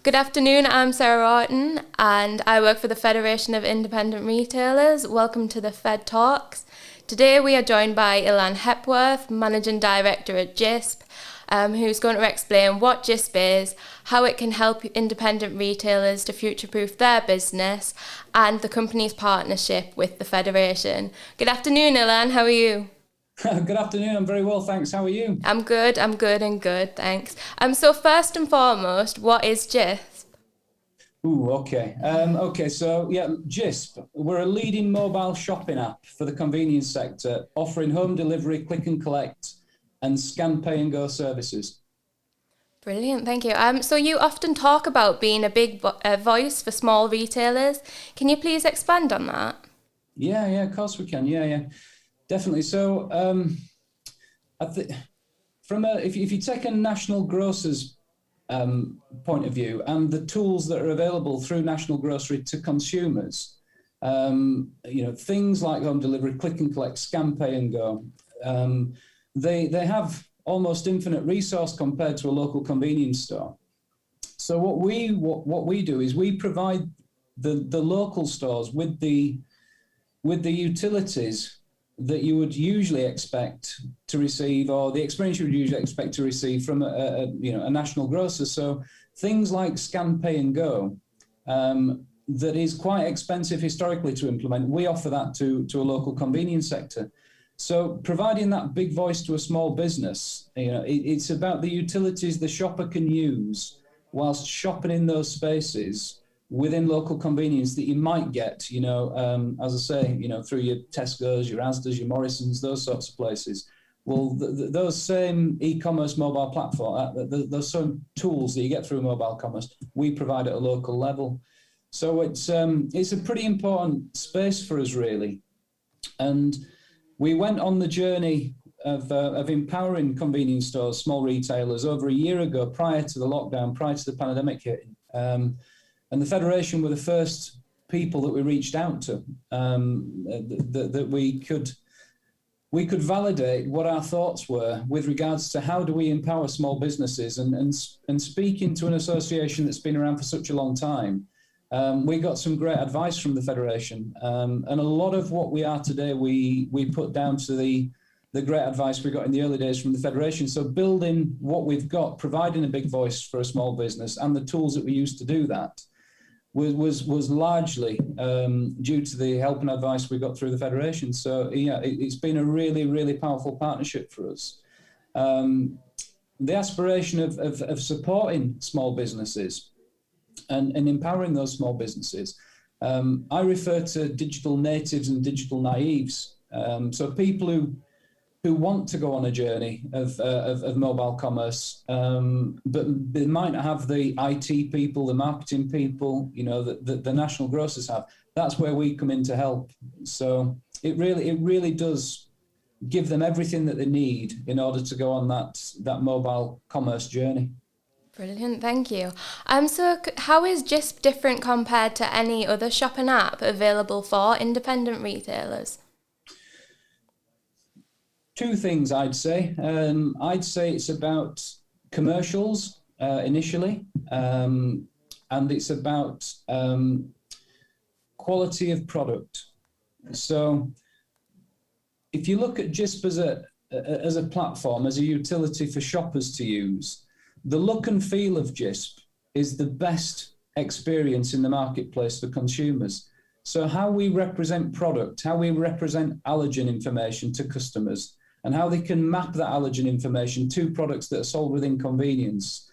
Good afternoon, I'm Sarah Orton and I work for the Federation of Independent Retailers. Welcome to the Fed Talks. Today we are joined by Ilann Hepworth, Managing Director at Jisp, who's going to explain what Jisp is, how it can help independent retailers to future-proof their business, and the company's partnership with the Federation. Good afternoon, Ilann, how are you? Good afternoon, I'm very well, thanks. How are you? I'm good, thanks. So first and foremost, what is Jisp? Jisp, we're a leading mobile shopping app for the convenience sector, offering home delivery, click and collect, and scan, pay and go services. Brilliant, thank you. So you often talk about being a big voice for small retailers. Can you please expand on that? Yeah, of course we can. Yeah. Definitely. So, if you take a national grocer's point of view and the tools that are available through national grocery to consumers, things like home delivery, click and collect, scan, pay and go, they have almost infinite resource compared to a local convenience store. So what we do is we provide the local stores with the utilities that you would usually expect to receive, or the experience you would usually expect to receive from a national grocer. So things like scan, pay and go, that is quite expensive historically to implement. We offer that to a local convenience sector. So providing that big voice to a small business, it's about the utilities the shopper can use whilst shopping in those spaces within local convenience that you might get, as I say, through your Tesco's, your Asda's, your Morrison's, those sorts of places. Well, those same e-commerce mobile platform, those same tools that you get through mobile commerce, we provide at a local level. So it's a pretty important space for us, really. And we went on the journey of empowering convenience stores, small retailers, over a year ago, prior to the lockdown, prior to the pandemic hitting. And the Federation were the first people that we reached out to, that we could validate what our thoughts were with regards to how do we empower small businesses, and speaking to an association that's been around for such a long time. We got some great advice from the Federation, and a lot of what we are today, we put down to the great advice we got in the early days from the Federation. So building what we've got, providing a big voice for a small business, and the tools that we use to do that was largely due to the help and advice we got through the Federation. So yeah, it's been a really, really powerful partnership for us. The aspiration of supporting small businesses and empowering those small businesses, I refer to digital natives and digital naives. So people who want to go on a journey of mobile commerce, but they might not have the IT people, the marketing people, that the national grocers have. That's where we come in to help. So it really does give them everything that they need in order to go on that mobile commerce journey. Brilliant, thank you. So how is Jisp different compared to any other shopping app available for independent retailers? Two things I'd say. I'd say it's about commercials initially, and it's about quality of product. So if you look at Jisp as a platform, as a utility for shoppers to use, the look and feel of Jisp is the best experience in the marketplace for consumers. So how we represent product, how we represent allergen information to customers, and how they can map that allergen information to products that are sold within convenience.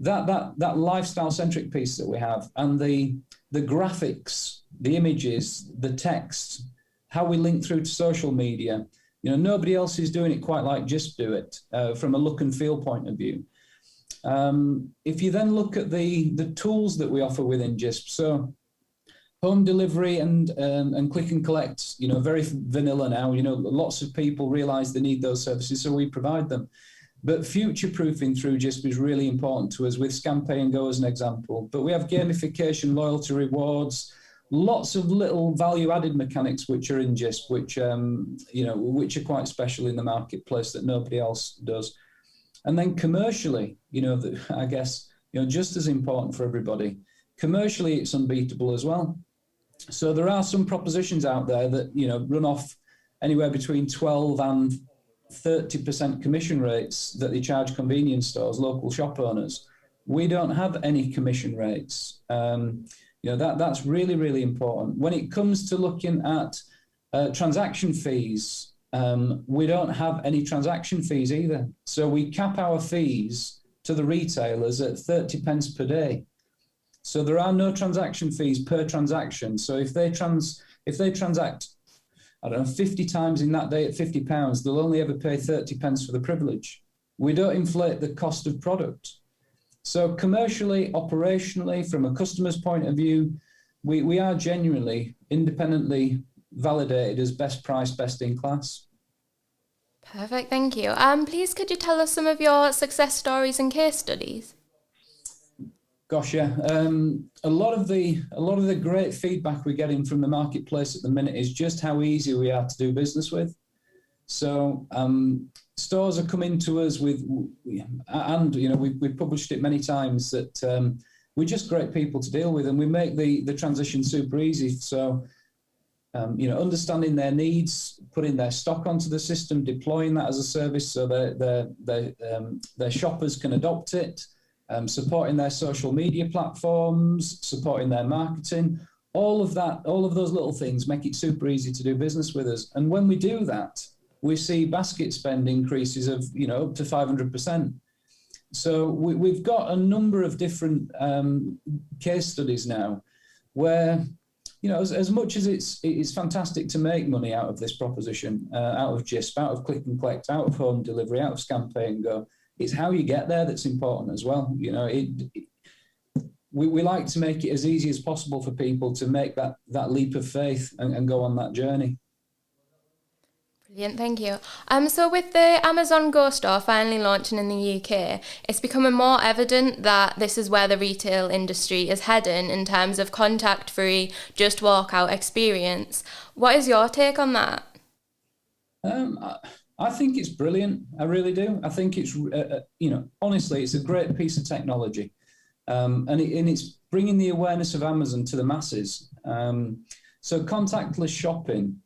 That lifestyle-centric piece that we have, and the graphics, the images, the text, how we link through to social media. Nobody else is doing it quite like Jisp do it from a look and feel point of view. If you then look at the tools that we offer within Jisp, so home delivery and click and collect, very vanilla now. Lots of people realize they need those services, so we provide them. But future-proofing through Jisp is really important to us, with Scan, Pay and Go as an example. But we have gamification, loyalty rewards, lots of little value-added mechanics which are in Jisp, which are quite special in the marketplace that nobody else does. And then commercially, I guess just as important for everybody. Commercially, it's unbeatable as well. So there are some propositions out there that, run off anywhere between 12 and 30% commission rates that they charge convenience stores, local shop owners. We don't have any commission rates. That's really, really important. When it comes to looking at transaction fees, we don't have any transaction fees either. So we cap our fees to the retailers at 30 pence per day. So there are no transaction fees per transaction. So if they transact, I don't know, 50 times in that day at £50, they'll only ever pay 30 pence for the privilege. We don't inflate the cost of product. So commercially, operationally, from a customer's point of view, we are genuinely independently validated as best price, best in class. Perfect, thank you. Please could you tell us some of your success stories and case studies? Gosh, yeah. A lot of the great feedback we're getting from the marketplace at the minute is just how easy we are to do business with. So stores are coming to us with, and we've published it many times that we're just great people to deal with, and we make the transition super easy. So understanding their needs, putting their stock onto the system, deploying that as a service so their shoppers can adopt it. Supporting their social media platforms, supporting their marketing, all of those little things make it super easy to do business with us. And when we do that, we see basket spend increases of, up to 500%. So we've got a number of different case studies now where, as much as it's fantastic to make money out of this proposition, out of Jisp, out of click and collect, out of home delivery, out of scan, pay and go, it's how you get there that's important as well. We like to make it as easy as possible for people to make that leap of faith and go on that journey. Brilliant, thank you. So with the Amazon Go store finally launching in the UK, it's becoming more evident that this is where the retail industry is heading in terms of contact-free, just walk-out experience. What is your take on that? I think it's brilliant. I really do. I think it's, honestly, it's a great piece of technology. And it's bringing the awareness of Amazon to the masses. So contactless shopping,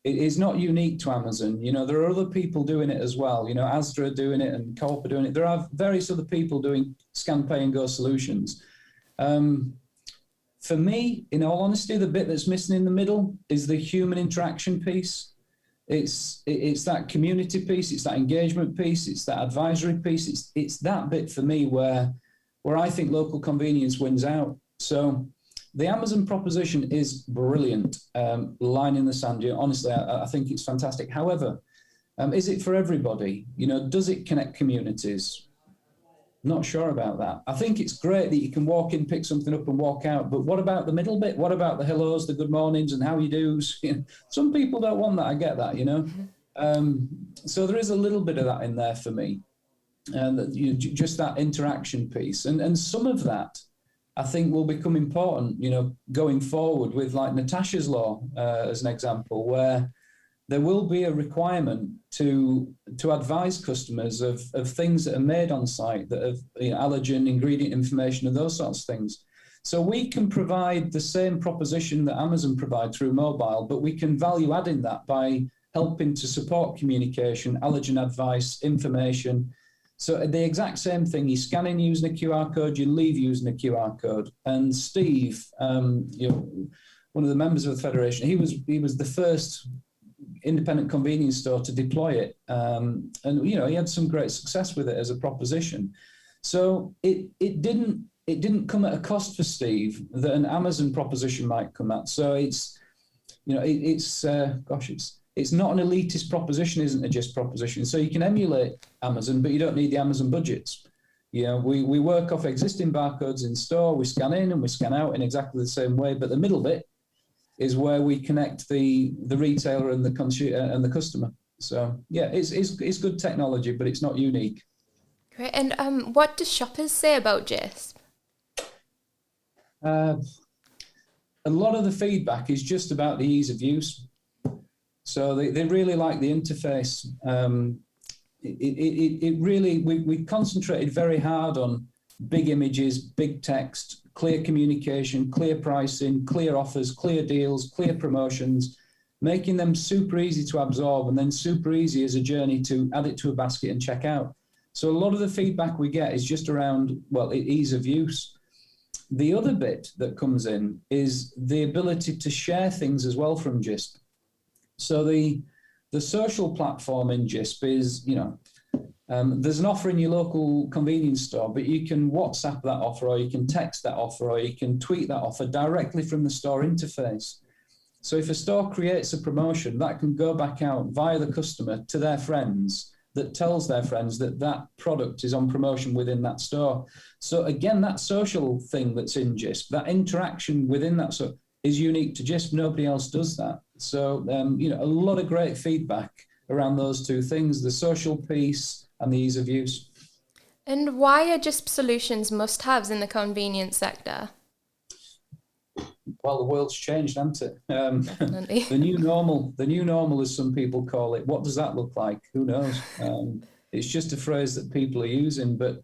it is not unique to Amazon. There are other people doing it as well. Asda are doing it and Co-op are doing it. There are various other people doing scan, pay and go solutions. For me, in all honesty, the bit that's missing in the middle is the human interaction piece. It's that community piece, it's that engagement piece, it's that advisory piece. It's that bit for me where I think local convenience wins out. So the Amazon proposition is brilliant. Line in the sand. Honestly, I think it's fantastic. However, is it for everybody? Does it connect communities? Not sure about that. I think it's great that you can walk in, pick something up and walk out. But what about the middle bit? What about the hellos, the good mornings and how you do's? Some people don't want that. I get that, So there is a little bit of that in there for me. And just that interaction piece. And some of that, I think, will become important, going forward with like Natasha's Law as an example, where there will be a requirement to advise customers of things that are made on site that have allergen, ingredient information and those sorts of things. So we can provide the same proposition that Amazon provide through mobile, but we can value add in that by helping to support communication, allergen advice, information. So the exact same thing, you scan in using a QR code, you leave using a QR code. And Steve, one of the members of the Federation, he was the first independent convenience store to deploy it. And he had some great success with it as a proposition. So it didn't come at a cost for Steve that an Amazon proposition might come at. So it's not an elitist proposition, isn't a Jisp proposition. So you can emulate Amazon, but you don't need the Amazon budgets. We work off existing barcodes in store, we scan in and we scan out in exactly the same way, but the middle bit is where we connect the retailer and the consumer and the customer. So yeah, it's good technology, but it's not unique. Great. And what do shoppers say about Jisp? A lot of the feedback is just about the ease of use. So they really like the interface. It really, we concentrated very hard on big images, big text, clear communication, clear pricing, clear offers, clear deals, clear promotions, making them super easy to absorb and then super easy as a journey to add it to a basket and check out. So a lot of the feedback we get is just around, well, ease of use. The other bit that comes in is the ability to share things as well from Jisp. So the social platform in Jisp is, there's an offer in your local convenience store, but you can WhatsApp that offer, or you can text that offer, or you can tweet that offer directly from the store interface. So if a store creates a promotion, that can go back out via the customer to their friends, that tells their friends that that product is on promotion within that store. So again, that social thing that's in Jisp, that interaction within that is unique to Jisp. Nobody else does that. So, a lot of great feedback around those two things, the social piece and the ease of use. And why are Jisp solutions must-haves in the convenience sector? Well, the world's changed, hasn't it? Definitely. The new normal, as some people call it. What does that look like? Who knows? It's just a phrase that people are using, but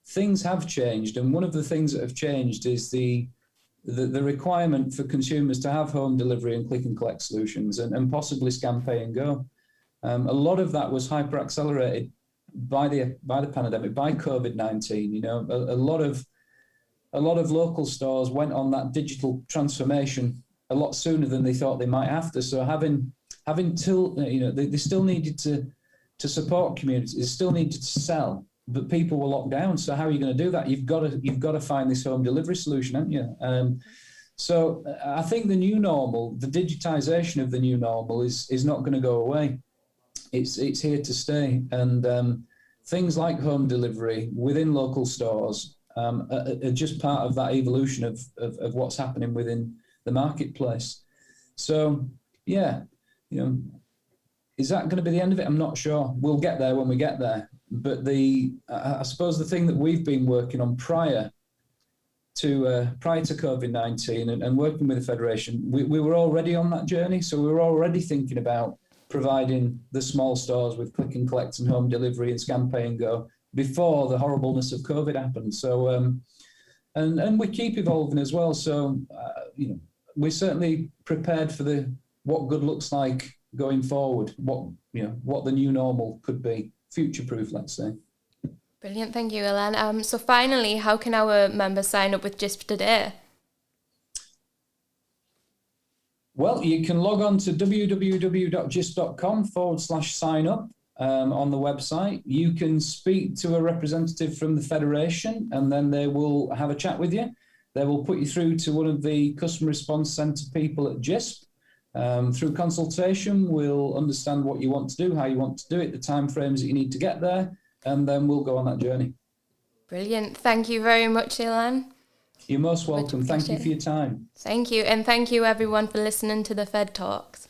things have changed. And one of the things that have changed is the requirement for consumers to have home delivery and click and collect solutions and possibly scan, pay and go. A lot of that was hyper accelerated by the pandemic, by COVID-19. A lot of local stores went on that digital transformation a lot sooner than they thought they might have to. So they still needed to support communities, they still needed to sell, but people were locked down. So how are you going to do that? You've got to find this home delivery solution, haven't you? So I think the new normal, the digitization of the new normal is not going to go away. It's here to stay. And things like home delivery within local stores are just part of that evolution of what's happening within the marketplace. So, yeah, is that going to be the end of it? I'm not sure. We'll get there when we get there. But I suppose the thing that we've been working on prior to COVID-19 and working with the Federation, we were already on that journey. So we were already thinking about providing the small stores with click and collect and home delivery and scan, pay and go before the horribleness of COVID happened. So, and we keep evolving as well. So, we're certainly prepared for what good looks like going forward, what the new normal could be, future-proof, let's say. Brilliant, thank you, Ilann. So finally, how can our members sign up with Jisp today? Well, you can log on to www.jisp.com/sign up on the website. You can speak to a representative from the Federation, and then they will have a chat with you. They will put you through to one of the customer response centre people at Jisp. Through consultation, we'll understand what you want to do, how you want to do it, the timeframes that you need to get there, and then we'll go on that journey. Brilliant. Thank you very much, Ilann. You're most welcome. Thank you for your time. Thank you. And thank you, everyone, for listening to the Fed Talks.